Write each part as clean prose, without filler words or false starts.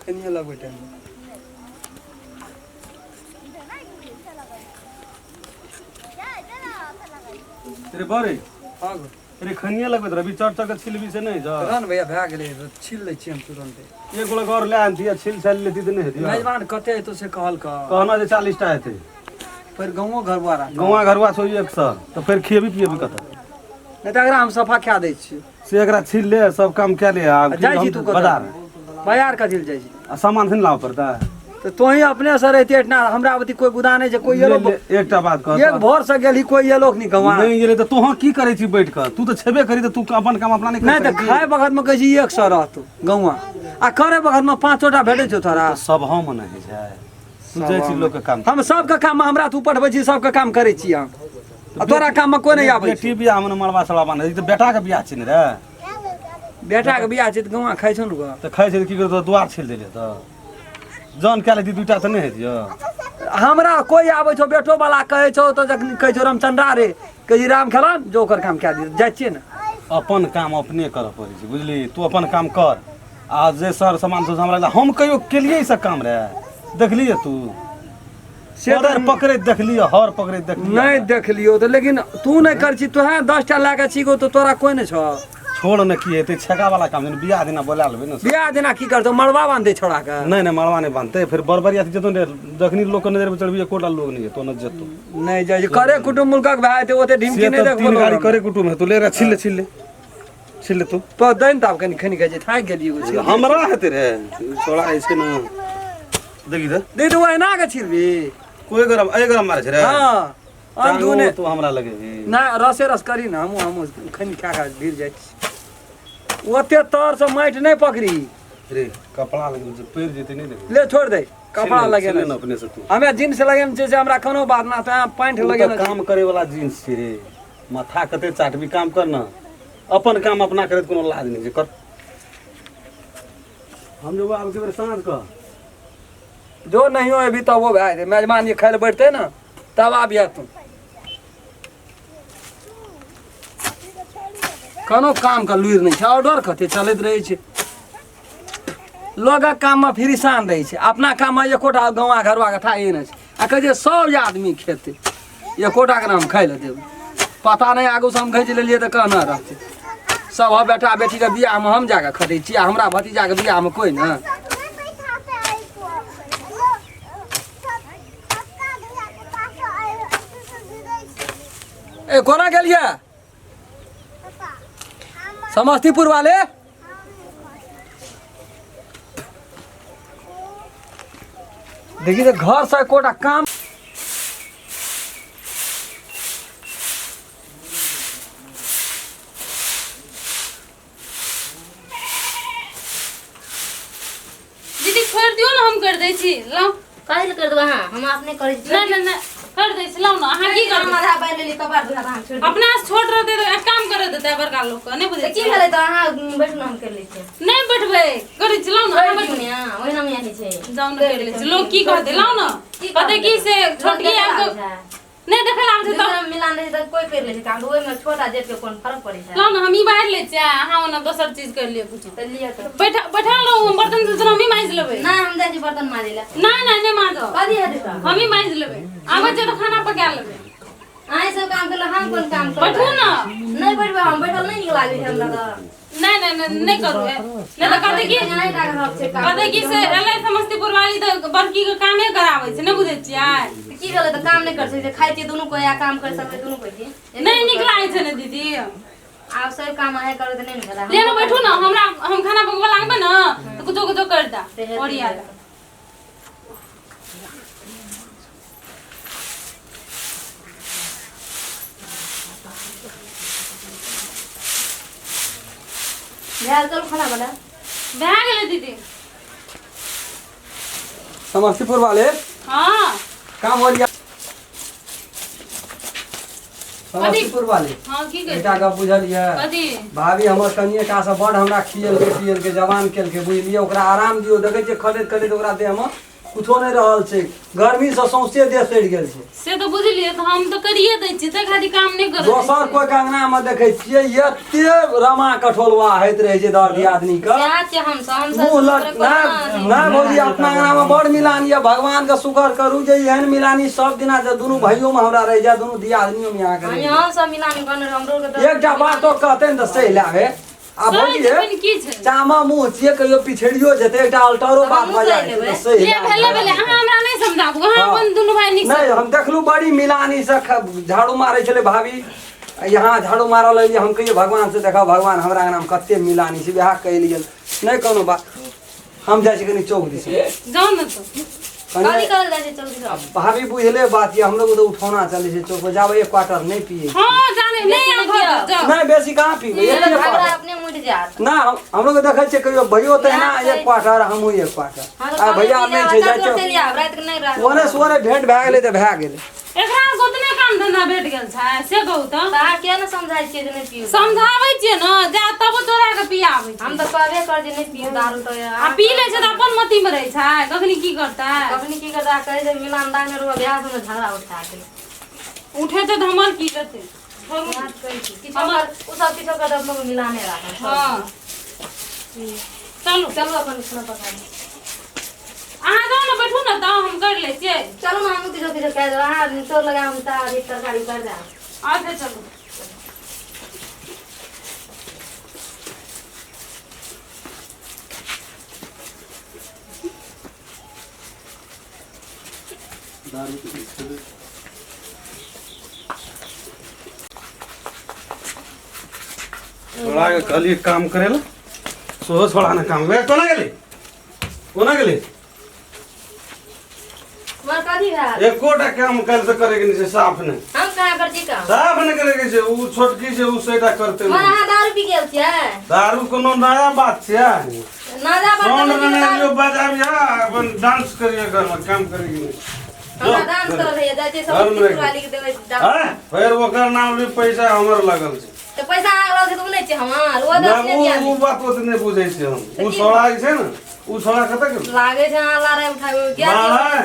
कनिया लगबै टाइम तेरे बारे हां गो तेरे खनिया लगबे रवि चर्चा के छिलबी से नहीं जा रान भैया भए गेलै छील लै छी हम तुरंत एक गोला घर ले आन दिया छिल छाल लेती तो नहीं हेती मेजबान कते है तो से कहल का कहना जे 40 टा हेते फिर गाँवो घरवारा गौवा घरवा छो 100 तो फिर खिएबी पिएबी कत नहीं तो एकरा हम सफा खा दै छी से एकरा छिल ले सब काम के ले आ जाइ छी तू बाजार बाजार कथि ले जाइ छी आ सामान से लाव पड़ता है तो तोही अपने से रहते इतना हमरा बती कोई गुदा नहीं जे कोई ये लोग एकटा बात कह एक भोर से गेली कोई ये लोग नहीं गवा नहीं गेले तो तोहा की करे छी बैठ के तू तो छेबे करी तो तू अपन काम अपना नहीं नहीं तो खाए बखत में कह छी 100 रहतो गवा आ करे बखत में 5-6टा भेटै छौ तोरा सब हम नहीं है तू जाइ छी लोग के काम हम सबके काम में हमरा तू पठबै छी सबके काम करै छी हम आ तोरा काम में कोई नहीं आबै बेटी बियाह में मरवा सड़वा बना तो बेटा के बियाह छी ने रे बेटा के बियाह छै त गवा खाइ छौ न तो खाइ छै की कर तो द्वार छिल देले तो जान के लेती दूटा तो नहीं हेतियो हमरा कोई आबै छौ बेटो वाला कहै छौ तो जखन कहै छौ रामचंद्रा रे कहै छी राम खेलन जो ओकर काम कए दे जाइ छियै ने अपन काम अपने करऽ पड़ै छै बुझली तू अपन काम कर आ जे सर सामान से हमरा हम कहियो केलिए ई सब काम रे देखलिए तू सेदर पकड़े देखलिए हर पकड़े देखलिए नहीं देखलियो तो लेकिन तू नहीं कर छी तोहे 10टा लाके छीगो तो तोरा कोई नहीं छौ छोड़ न की हेतै छका वाला काम ने बियाह दिना बोला लेबै न बियाह दिना की करतो मरवा बांधे छोड़ा के नहीं नहीं मरवा नहीं बांधते फिर बरबरिया जतो ने जखनी लोग के नजर में चढ़बी कोटा लोग नहीं तो न जतो नहीं जाय करे कुटुंब मुल्कक भाई ते ओते ढिमकी नहीं देख तीन गाड़ी करे कुटुंब है तू ले रे छिल ले तू तो दैन ताब कनी खनी कहे थाक गेलियो छी हमरा हेते रे छोड़ा ऐसे न देखी दे दो है ना के छिलबी कोई गरम मारे छै रे हां हम दुने तो हमरा लगे ना रसे रस करी ना हम खनी खा खा गिर जाय ओते तर से माटि नहीं पकड़ी रे कपड़ा लगे पैर जेते नहीं देख ले छोड़ दे कपड़ा लगे ना अपने से तू हमें जींस लगे में जे हमरा कोनो बात ना त पैंट लगे ना काम करे वाला जींस छै रे माथा कते चाटबी काम करना अपन काम अपना करे कोनो लाज नहीं कर हम जो आब के बेर साँझ का जो नहीं हो अभी तो वो भाई मेजबान ये खाए बैठते ना तब आ बिया तू कोनो काम का लुइर नहीं छै ऑर्डर कते चलत रहे छै लोग काम में फिरिसान रहे छै अपना काम में एकोटा गाँव घरवा के था नहीं छै आ कहे 100 आदमी खेते एकोटा के नाम खाइ ले देब पता नहीं आगू से हम खैच लेलिए तो कहना रहते सब बेटा बेटी के बियाह में हम जाके खटे छी हमरा भतीजा के बियाह में कोई ना ए कोना गेलिए समस्तीपुर वाले देखिए घर से कोटा काम दीदी छोड़ दियो ना हम कर दै छी लाओ काहे ले कर दो हां हम अपने करे छी नहीं नहीं कर दै छी लाओ ना अहाँ की कर माथा बांध लेली कबार दुहा हम छोड़ अपना से छोड़ रहते तो एक काम कर देते बड़का लोग का नहीं बुझे की भेलै त अहाँ बैठू हम कर लै छी नहीं बैठबे करै छी लाओ ना बैठ अहाँ बैठू दुनिया ओहि नाम यानी छै जाओ ना कर लै छी लोग की कहते लाओ ना पता की से छोटकी आपको नहीं देखल आम छै तो मिलान रहे त कोई कर ले छै काम ओइ में छोटा जेठ के कोन फर्क पड़ै छै लाओ ना हम ई बाहर ले छी अहाँ ओना दोसर चीज कर लिए कुछ त लिया त बैठा लो बर्तन से हम ही मांज लेबै ना हम जाइ छी बर्तन माजे ला ना ना नहीं मांजो कदी हटे त हम ही मांज लेबै आबै छै तो खाना पका लेबै आइ सब काम करले हम कोन काम कर बैठू ना नहीं बैठबे हम बैठल नहीं नीक लागे छै हमरा त नहीं करू नहीं तो कहते की नहीं टाका हक छै काम कहते की से एलै समस्तीपुर वाली तो बड़की के कामे कराबै छै नहीं बुझै छियै की भेलै त काम नहीं कर सकै खाइ छी दुनु कोई काम कर सकै दुनु कोई नहीं निक लागै छै ने दीदी आप सब काम है करे त नहीं भेला ले ना बैठू ना हमरा हम खाना पकवा लागबे ना तो कुछो कर दा ओरिया दा यार चल खाना बना भए गेलै दीदी समस्तीपुर वाले हां काम हो गया समस्तीपुर वाले हां की कहै बेटा का बुझलिए कथी भाभी हमर कनिए का से बड़ हमरा खियल के जवान केल के बुझलिए ओकरा आराम दियो देखे जे खलेत ओकरा देह में कुछो नहीं रहल छै गर्मी से सौंसे देह सड़ि गेल छै से तो बुझलिए तो हम तो करिए दै छी त खाली काम नहीं करे दोसर कोई अंगना में देखे छियै एते रमा कठोलवा होइत रहे छै दर्दी आदमी के क्या छै हम मुँह लट नहीं भौजी अपना अंगना में बड़ मिलान ये भगवान के शुक्र करू जे एहन मिलानी सब दिना जे दुनू भाइयों में हमरा रह जाए दुनू दियादनियों में यहाँ के यहाँ सब मिलानी बन हमरो के एकटा बात तो कहते न सही लागे आ भौजी की छै चामा मुँह छियै कहियो पिछड़ियो जेतै एकटा अल्टरो बात बजा सही ले भेले भेले अहाँ हमरा नहीं समझाबू अहाँ अपन दुनू भाई निक नहीं हम देखलू बड़ी मिलानी से झाड़ू मारे छले भाभी यहाँ झाड़ू मारल अलियै हम कहिए भगवान से देखा भगवान हमरा अंगना में कते मिलानी छै बियाह कैल गेल नहीं कोनो बात हम जाइ छी कनी चौक दिस जाओ न तो गाड़ी कर ले जल्दी से भाभी बुझले बात ये हम लोग तो उठौना चले छै चौक पर जाबे एक क्वार्टर नहीं पिए हां जाने नहीं हम घर जाओ नहीं बेसी कहाँ पीबे ये एक भागरा क्वार्टर अपने मुड़ जात ना हम लोग देखे छियै कहियो भैयो त ना एक क्वार्टर हमहू एक क्वार्टर आ भैया नहीं छै जाइ चल छै लिया रात के नहीं रात ओने सोने भेंट भए गेलै त भए गेलै एकरा गोतने काम धंधा भेट गेल छै से कहू त ता के न समझाइ छियै जे नहीं पियो समझाबै छियै न जा तब तोरा के पियाबै हम तो कहबे कर जे नहीं पियो दारू तो आ पी ले छै त अपन मती में रहै छै कखनी की करता कखनी की करता कहे जे मिलान दान में रुआ ब्याह में झगड़ा उठा के उठे तो धमल की देते बात कहि छी किछो कर उ सब किछो कर हम लोग मिलाने राखन हां चलो चलो अपन खाना पका अहाँ जाओ न बैठू न त हम कर ले छियै चलो ना हम किछो किछो कह दो हां तो लगा हम ता एक तरकारी कर दे अच्छा चलो छोड़ा के कहलिए काम करेला सोहो छोड़ा ना काम वे कोना गेली मर कथी है एकोटा काम कल से करे के नहीं साफ नहीं हम कहां कर दी काम साफ नहीं करे के छै उ छोटकी छै उ सेटा करते मन हां दारू पी गेल छियै दारू कोनो नया बात छै ना जा साउंड बात में जो बजाबिया अपन डांस करिए घर में काम करेगी हमरा डांस कर रही है जाते सब वाली के देबै हां फिर ओकर नाम भी पैसा हमर लागल छै तो पैसा लागल छै त उ नहीं छै हमार वो दस ने दिया उ बात तो नहीं बुझै छै हम उ छोड़ा छै ना उ छोड़ा कत के लागे छै अल्लाह रे उठावे क्या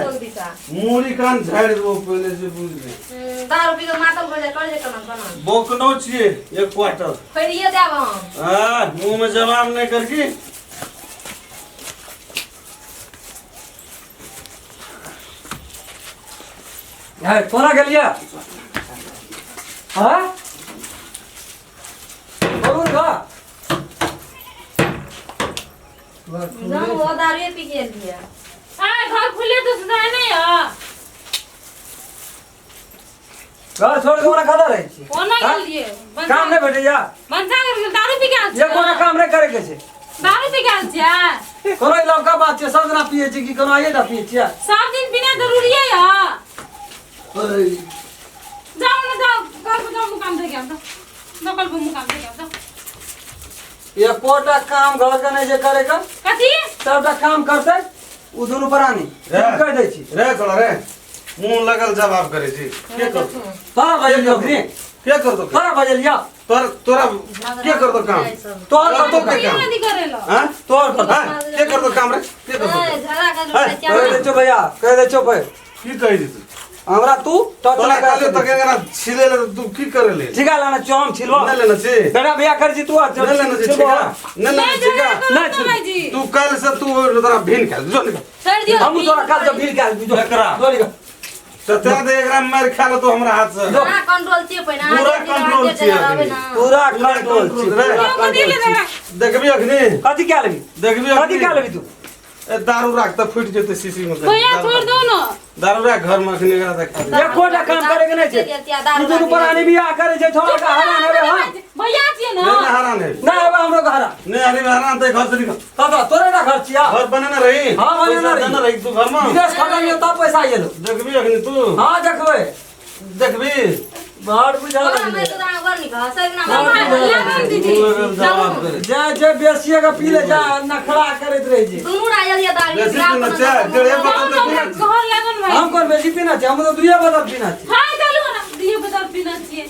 चौक दिशा मुड़ी कान झाड़ दो पहले से बुझ ले दारू पी के मातल हो जाए कर जे कना बोकनो छिए एक क्वार्टर फेरिए देब हम हां मुंह में जवाब नहीं करकी है तोरा गेलिया हां बोलू का हम वो दारू पी गेल दिया आ घर खुले तो सुनाय नहीं है घर छोड़ के ओना कदा रहै छी ओना गेलिए काम नहीं भेटैया बंसा कर दारू पी गेल ये कोनो काम नहीं करे के छै दारू पी गेल छै कोनो लौका बात छै सब जना पिए छी कि कोनो आइए दा पिए छिया सब दिन पीना जरूरी है या जाओ ना जाओ घर पे जाओ मुकाम दे गया तो कल पे मुकाम दे गया तो ये कोटा काम घर के नहीं जे करे का कथी सबटा काम करते उ दुनु प्राणी कह दै छी रे छोड़ा रे मुंह लगल जवाब करे छी के कर तोरा बजलियो रे के कर दो तोरा बजलिया तोरा के कर दो काम तोर कर दो कर के काम नहीं करेला हां तोर कर हां के कर दो काम रे के कर दो झगड़ा कर कह दे चो भैया कह दे चो भाई की कहि दी तू हमरा तू टच तोरा लगा काले तो केना छिले ले तू की करे ले ठिका लाना चोम छिलवा नहीं लेना छी बेटा भैया कर जी तू नहीं लेना छी ठीक है नहीं लेना छी का नहीं जी तू कल से तू तेरा भिन खेल जो निकल छोड़ दियो हम तोरा काल से भीड़ के जो एकरा। जो निकल तो तेरा दे ग्राम मार खा लो तो हमरा हाथ से ना कंट्रोल छिए पहिना पूरा control छिए अखनी। पूरा कंट्रोल छी रे। पूरा कथी ले control छी। देगा देखबी अखनी कथी क्या लेबी देखबी कथी अखनी क्या लेबी तू ए दारू राख त फुट जेते सीसी में भैया छोड़ दो ना दारू राख घर में अखनी एकरा देख ये कोटा काम करे के नहीं छे तू दुनु प्राणी बियाह करे छे छोड़ा का हरान हेबे हां भैया छिए ना नहीं हरान है ना हेबे हमरो का हरा नहीं अरे हरान ते घर से निकल कदा तोरे ना घर छिया घर बने ना रही हाँ, बने ना पैसा रही। देना रही तू घर में विदेश खटलियो तब पैसा आइलो देखबी अखनी तू हां देखबे देखबी बाहर बुझा मैं तो रावर निकल सब ना लगन दीदी मुंह लगल जवाब करे जे बेसिए का पी ले जा नखड़ा करत रही जी दुनु राजल ये दारू बेसी पीना चाहे डेढ़े बोतल तो पीना चाहिए। घर लगन भाई हम कोन बेसी पीना चाहिए हम तो दुइये बोतल पीना चाहिए हां चलो ना दिए बता पीना चाहिए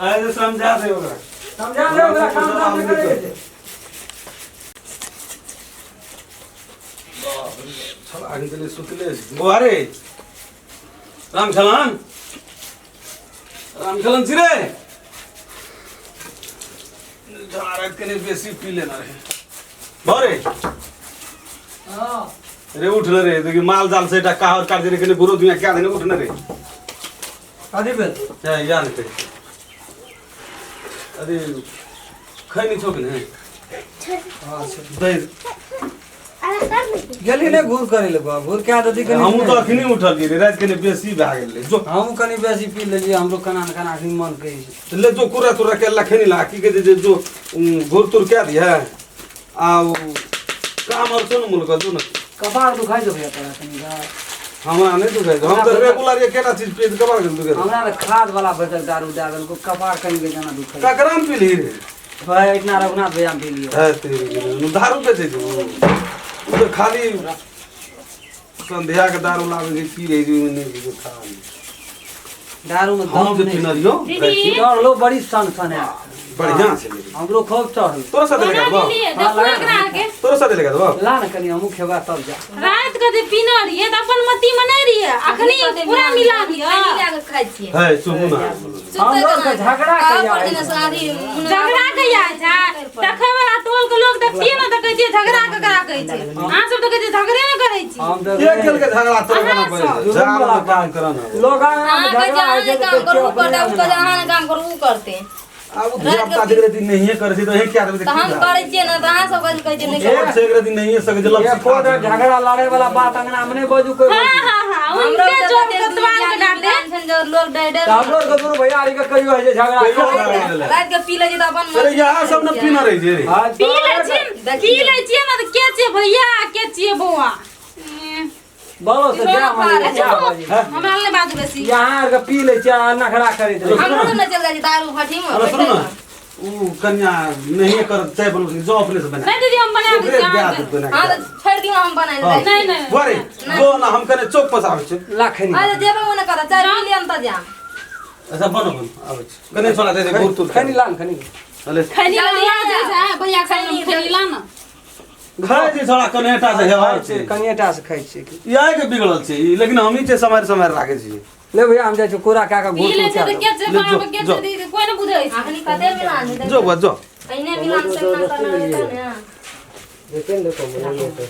ऐसे समझा दे ओकरा समझा दे ओकरा काम काम करे छल आगे चले सुतले गोरे राम छलन छिरे झारत के बेसी पी लेना रे भरे हां रे उठ न रे देखि माल जाल से एटा काहर काट दे के गुरु दुनिया क्या देने उठ न रे आदि बेल ए यान के अरे खैनी छोक ने हां दे गेली ने घूर करे ले बा घूर क्या ददी कनी हम तो अखनी उठल गे रे रात के बेसी भा गेल जो हम कनी बेसी पी लेली हमरो कना कना मन के ले जो कुरा तुरा के लखनी ला की के जो घुर तुर क्या दिया आ काम और सुन मुल्क जो न कपार दुखाई दो भैया तोरा कनी गा हमरा नहीं दुखाई हम तो रेगुलर ये केना चीज पे कबार के दुखे हमरा रे खाद वाला बचल दारू दागल को कपार कनी के जना दुखाई ककराम पी ली रे भाई इतना रघुनाथ भैया पी लियो है तेरी दारू पे दे दो तो खाली संध्या के दारू लावे पी रही थी मैंने जो था दारू में हम जो दम पीना नहीं दियो चढ़ लो बड़ी सन सन है बढ़िया से ले हमरो खूब चढ़ तोरा साथ लेगा दो देखो एकरा के तोरा साथ लेगा दो ला न कनी हम खेबा तब जा रात के जे पीना रहिए त अपन मती में नहीं रहिए अखनी पूरा मिला दिया खाइ छियै है सुनू ना हम लोग के झगड़ा कहिया है झगड़ा कहिया छै देखे वाला टोल के लोग देखतिए ना त कहै छै झगड़ा ककरा कहै छै अहाँ सब त कहै छै झगड़े न करै छी हम तो ये खेल के झगड़ा तोरा ना पड़े झगड़ा काम करना लोग झगड़ा है काम करू करते उसको जहां काम करू उ करते अब जब ताज के दिन नहीं कर सी तो हे क्या तो हम करै छियै ना त अहाँ सब कहै छै नहीं एक से एक दिन नहीं है सके जलब ये कोड झगड़ा लड़े वाला बात अंगना में नहीं बाजू कोई हां उनके जो कतवान के डांटे जो लोग डर हम लोग गुरु भैया री के कहियो है जे झगड़ा रात के पी ले त अपन अरे यहाँ सब न पीना रही थी पी ले छिए ना त के छिए भैया के छिए बौआ बोलो से जा माने क्या बाजी हमरा ले बात बेसी यहां के पी ले चा नखरा करे दे हमरो न चल जाई दारू फटी में अरे सुनो ना वो कन्या नहीं कर चाय बनो जो अपने से बना नहीं दीदी हम बना ओकरे देते ब्याह से बना हां तो छोड़ दियो हम बनाई हाँ। नहीं नहीं वारे जो ना हम कने चौक पर आवे छे लाखनी अरे जेबे ओने करा चाय पी ले अंत जा ऐसा बनो आवे छे कने छोड़ा दे गुर तुर खनी लान खनी अले खैनी लिया जा भैया खैनी ला ना खाए जे छोड़ा कनेटा से हेवाय छे कनिएटा से खाइ छी याय के बिगड़ल छे लेकिन हम ही छे समय समय राखे छी ले भैया हम जाय छी कोरा का का पी घोट ले क्या से के से बना के से दीदी कोई न बुझै छै अखनी कते मिलान दे जो बस जो कइने मिलान से ना करना है देखें देखो बोले तो